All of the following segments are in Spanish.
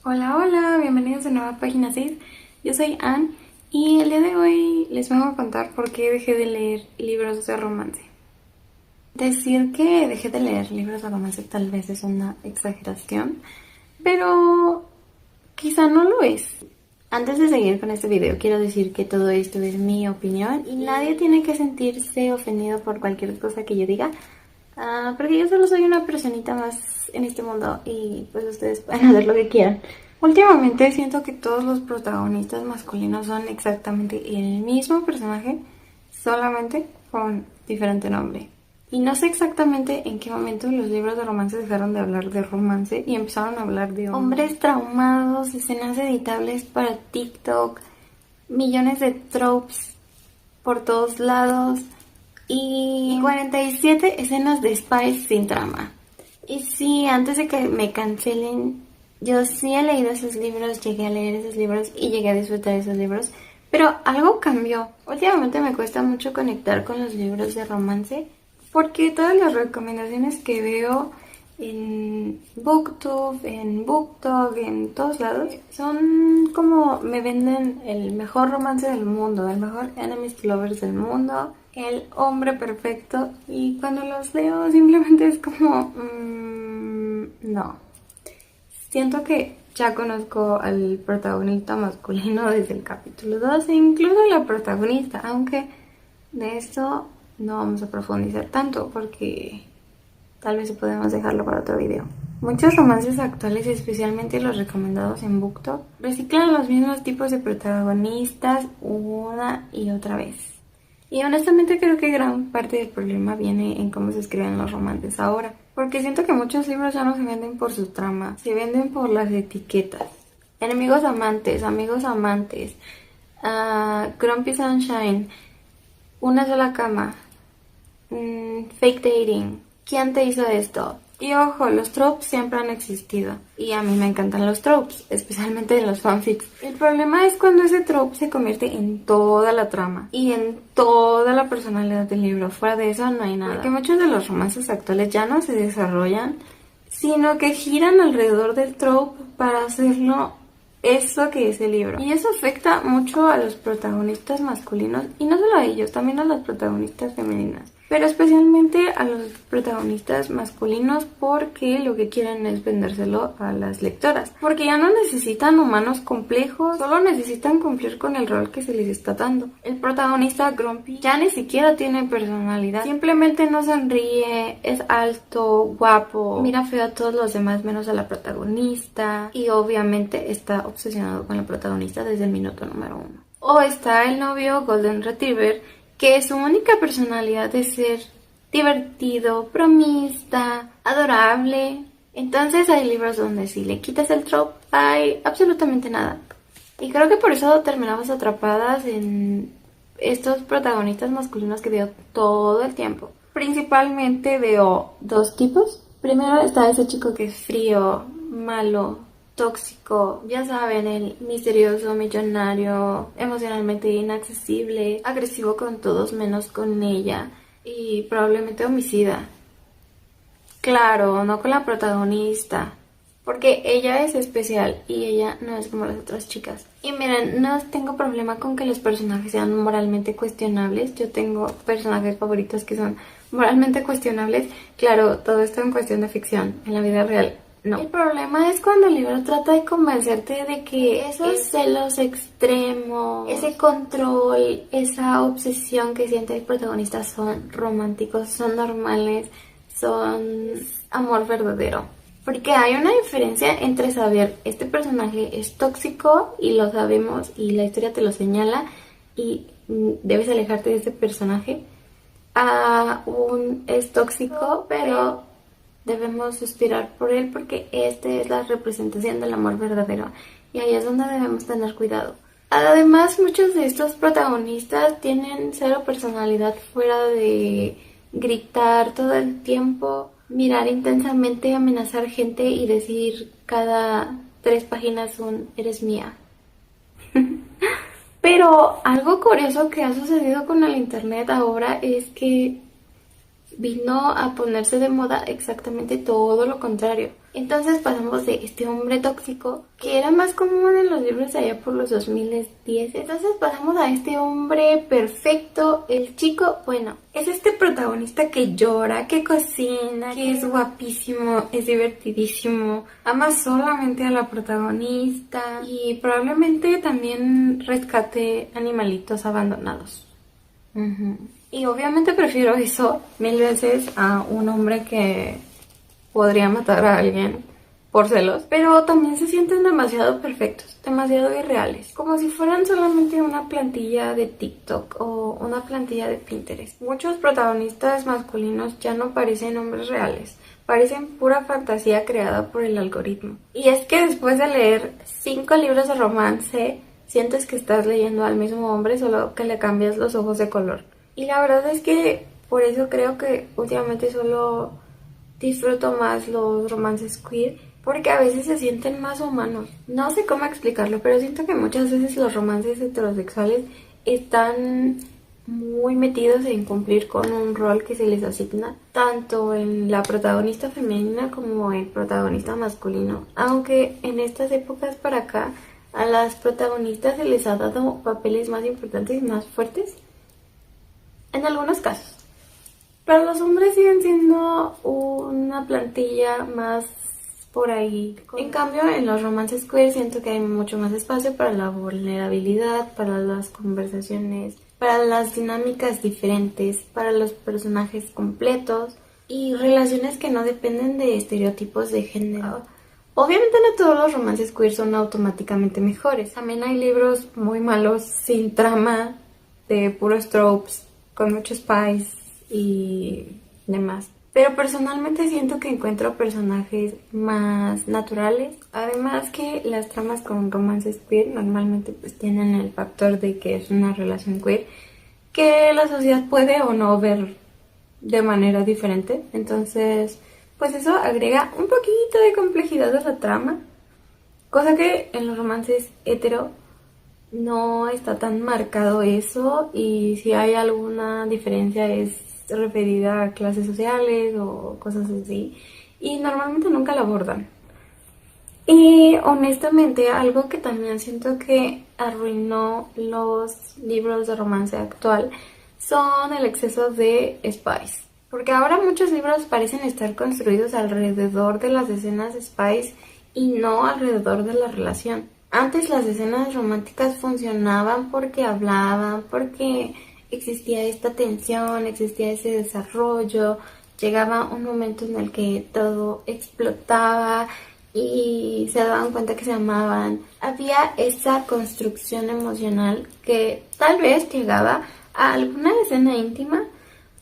Hola, hola, bienvenidos de nuevo a Página 6. Yo soy Anne y el día de hoy les vengo a contar por qué dejé de leer libros de romance. Decir que dejé de leer libros de romance tal vez es una exageración, pero quizá no lo es. Antes de seguir con este video, quiero decir que todo esto es mi opinión y nadie tiene que sentirse ofendido por cualquier cosa que yo diga, porque yo solo soy una personita más en este mundo y pues ustedes pueden hacer lo que quieran. Últimamente siento que todos los protagonistas masculinos son exactamente el mismo personaje, solamente con diferente nombre. Y no sé exactamente en qué momento los libros de romance dejaron de hablar de romance y empezaron a hablar de hombres traumados, escenas editables para TikTok, millones de tropes por todos lados y 47 escenas de spies sin trama. Y sí, antes de que me cancelen, yo sí he leído esos libros, llegué a leer esos libros y llegué a disfrutar esos libros, pero algo cambió. Últimamente me cuesta mucho conectar con los libros de romance porque todas las recomendaciones que veo en BookTube, en BookTok, en todos lados, son como me venden el mejor romance del mundo, el mejor enemies to lovers del mundo, el hombre perfecto, y cuando los leo simplemente es como no. Siento que ya conozco al protagonista masculino desde el capítulo 2 e incluso la protagonista, aunque de esto no vamos a profundizar tanto porque tal vez podemos dejarlo para otro video. Muchos romances actuales, especialmente los recomendados en BookTok, reciclan los mismos tipos de protagonistas una y otra vez. Y honestamente creo que gran parte del problema viene en cómo se escriben los romances ahora. Porque siento que muchos libros ya no se venden por su trama, se venden por las etiquetas. Enemigos amantes, amigos amantes, Grumpy Sunshine, una sola cama, fake dating, ¿quién te hizo esto? Y ojo, los tropes siempre han existido. Y a mí me encantan los tropes, especialmente en los fanfics. El problema es cuando ese trope se convierte en toda la trama y en toda la personalidad del libro. Fuera de eso no hay nada. Porque muchos de los romances actuales ya no se desarrollan, sino que giran alrededor del trope para hacerlo eso que es el libro. Y eso afecta mucho a los protagonistas masculinos, y no solo a ellos, también a las protagonistas femeninas. Pero especialmente a los protagonistas masculinos porque lo que quieren es vendérselo a las lectoras. Porque ya no necesitan humanos complejos, solo necesitan cumplir con el rol que se les está dando. El protagonista Grumpy ya ni siquiera tiene personalidad. Simplemente no sonríe, es alto, guapo, mira feo a todos los demás menos a la protagonista. Y obviamente está obsesionado con la protagonista desde el minuto número 1. O está el novio Golden Retriever, que su única personalidad es ser divertido, bromista, adorable. Entonces hay libros donde si le quitas el trope hay absolutamente nada. Y creo que por eso terminamos atrapadas en estos protagonistas masculinos que veo todo el tiempo. Principalmente veo dos tipos. Primero está ese chico que es frío, malo, tóxico, ya saben, el misterioso, millonario, emocionalmente inaccesible, agresivo con todos menos con ella y probablemente homicida. Claro, no con la protagonista, porque ella es especial y ella no es como las otras chicas. Y miren, no tengo problema con que los personajes sean moralmente cuestionables. Yo tengo personajes favoritos que son moralmente cuestionables. Claro, todo esto en cuestión de ficción, en la vida real no. El problema es cuando el libro trata de convencerte de que esos celos extremos, ese control, esa obsesión que siente el protagonista son románticos, son normales, son amor verdadero. Porque hay una diferencia entre saber este personaje es tóxico y lo sabemos y la historia te lo señala y debes alejarte de este personaje, a un es tóxico pero debemos suspirar por él porque esta es la representación del amor verdadero y ahí es donde debemos tener cuidado. Además, muchos de estos protagonistas tienen cero personalidad fuera de gritar todo el tiempo, mirar intensamente, amenazar gente y decir cada 3 páginas un eres mía. Pero algo curioso que ha sucedido con el internet ahora es que vino a ponerse de moda exactamente todo lo contrario. Entonces pasamos de este hombre tóxico, que era más común en los libros de allá por los 2010. Entonces pasamos a este hombre perfecto, el chico, bueno, es este protagonista que llora, que cocina, que es guapísimo, es divertidísimo, ama solamente a la protagonista y probablemente también rescate animalitos abandonados. Y obviamente prefiero eso 1000 veces a un hombre que podría matar a alguien por celos, pero también se sienten demasiado perfectos, demasiado irreales, como si fueran solamente una plantilla de TikTok o una plantilla de Pinterest. Muchos protagonistas masculinos ya no parecen hombres reales, parecen pura fantasía creada por el algoritmo. Y es que después de leer 5 libros de romance, sientes que estás leyendo al mismo hombre, solo que le cambias los ojos de color. Y la verdad es que por eso creo que últimamente solo disfruto más los romances queer, porque a veces se sienten más humanos. No sé cómo explicarlo, pero siento que muchas veces los romances heterosexuales están muy metidos en cumplir con un rol que se les asigna, tanto en la protagonista femenina como el protagonista masculino. Aunque en estas épocas para acá a las protagonistas se les ha dado papeles más importantes y más fuertes, en algunos casos. Pero los hombres siguen siendo una plantilla más por ahí. En cambio, en los romances queer siento que hay mucho más espacio para la vulnerabilidad, para las conversaciones, para las dinámicas diferentes, para los personajes completos y relaciones que no dependen de estereotipos de género. Obviamente no todos los romances queer son automáticamente mejores. También hay libros muy malos, sin trama, de puros tropes, con muchos spice y demás. Pero personalmente siento que encuentro personajes más naturales. Además que las tramas con romances queer normalmente pues tienen el factor de que es una relación queer que la sociedad puede o no ver de manera diferente. Entonces, pues eso agrega un poquito de complejidad a la trama. Cosa que en los romances hetero no está tan marcado eso, y si hay alguna diferencia es referida a clases sociales o cosas así, y normalmente nunca la abordan. Y honestamente algo que también siento que arruinó los libros de romance actual son el exceso de spice, porque ahora muchos libros parecen estar construidos alrededor de las escenas spice y no alrededor de la relación. Antes las escenas románticas funcionaban porque hablaban, porque existía esta tensión, existía ese desarrollo, llegaba un momento en el que todo explotaba y se daban cuenta que se amaban. Había esa construcción emocional que tal vez llegaba a alguna escena íntima,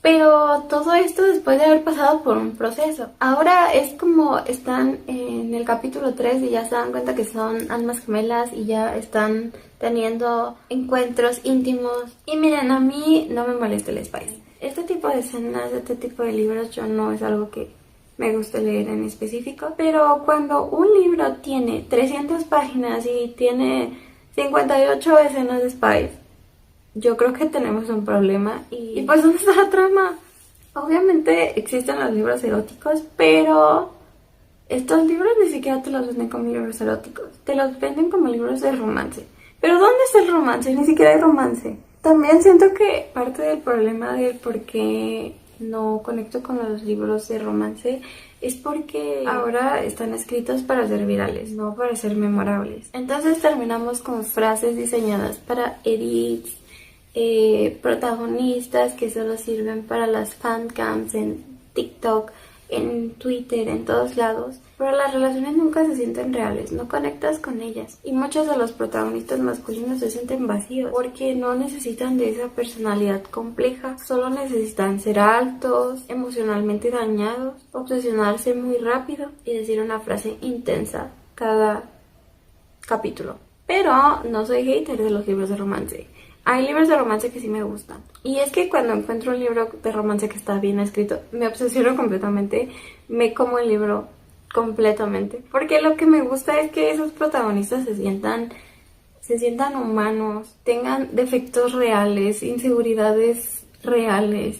pero todo esto después de haber pasado por un proceso. Ahora es como están en el capítulo 3 y ya se dan cuenta que son almas gemelas y ya están teniendo encuentros íntimos. Y miren, a mí no me molesta el spice. Este tipo de escenas, este tipo de libros, yo no es algo que me gusta leer en específico. Pero cuando un libro tiene 300 páginas y tiene 58 escenas de spice, yo creo que tenemos un problema. Y pues, ¿dónde está la trama? Obviamente existen los libros eróticos, pero estos libros ni siquiera te los venden como libros eróticos. Te los venden como libros de romance. Pero ¿dónde está el romance? Ni siquiera hay romance. También siento que parte del problema del por qué no conecto con los libros de romance es porque ahora están escritos para ser virales, no para ser memorables. Entonces terminamos con frases diseñadas para edits, protagonistas que solo sirven para las fancams en TikTok, en Twitter, en todos lados, pero las relaciones nunca se sienten reales, no conectas con ellas, y muchos de los protagonistas masculinos se sienten vacíos porque no necesitan de esa personalidad compleja, solo necesitan ser altos, emocionalmente dañados, obsesionarse muy rápido y decir una frase intensa cada capítulo. Pero no soy hater de los libros de romance. Hay libros de romance que sí me gustan. Y es que cuando encuentro un libro de romance que está bien escrito, me obsesiono completamente, me como el libro completamente. Porque lo que me gusta es que esos protagonistas se sientan humanos, tengan defectos reales, inseguridades reales.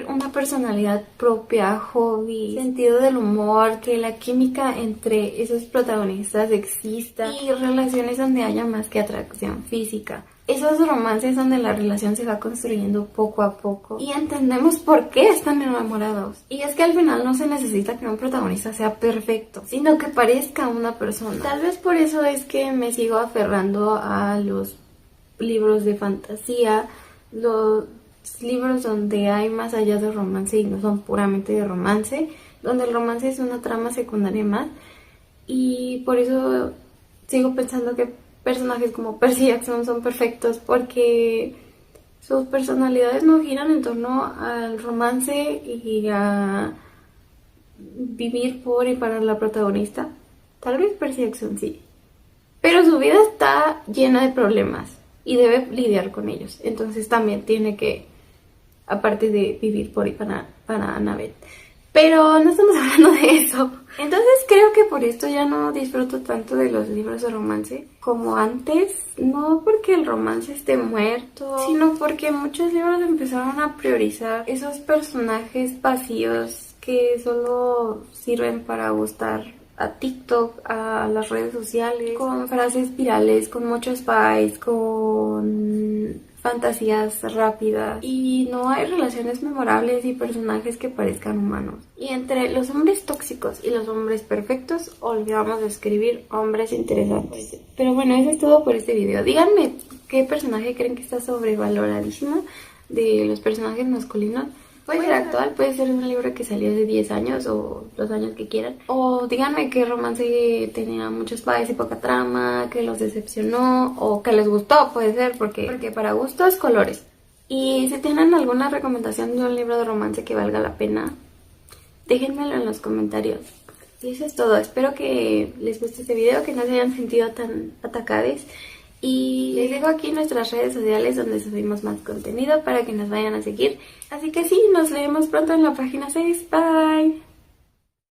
una personalidad propia, hobby, sentido del humor, que la química entre esos protagonistas exista y relaciones donde haya más que atracción física. Esos romances donde la relación se va construyendo poco a poco y entendemos por qué están enamorados. Y es que al final no se necesita que un protagonista sea perfecto, sino que parezca una persona. Tal vez por eso es que me sigo aferrando a los libros de fantasía, los libros donde hay más allá de romance y no son puramente de romance, donde el romance es una trama secundaria más. Y por eso sigo pensando que personajes como Percy Jackson son perfectos, porque sus personalidades no giran en torno al romance y a vivir por y para la protagonista. Tal vez Percy Jackson sí, pero su vida está llena de problemas y debe lidiar con ellos. Entonces también tiene que, aparte de vivir por y para Annabeth. Pero no estamos hablando de eso. Entonces creo que por esto ya no disfruto tanto de los libros de romance como antes. No porque el romance esté muerto, sino porque muchos libros empezaron a priorizar esos personajes vacíos que solo sirven para gustar a TikTok, a las redes sociales, con frases virales, con muchos spies, con fantasías rápidas, y no hay relaciones memorables y personajes que parezcan humanos. Y entre los hombres tóxicos y los hombres perfectos olvidamos de escribir hombres interesantes. Pero bueno, eso es todo por este video. Díganme qué personaje creen que está sobrevaloradísimo de los personajes masculinos. Puede ser actual, puede ser un libro que salió hace 10 años o los años que quieran. O díganme qué romance tenía muchos spies y poca trama, que los decepcionó o que les gustó, puede ser, porque para gustos colores. Y si tienen alguna recomendación de un libro de romance que valga la pena, déjenmelo en los comentarios. Y eso es todo. Espero que les guste este video, que no se hayan sentido tan atacados. Y les dejo aquí nuestras redes sociales donde subimos más contenido para que nos vayan a seguir. Así que sí, nos vemos pronto en la página 6. Bye.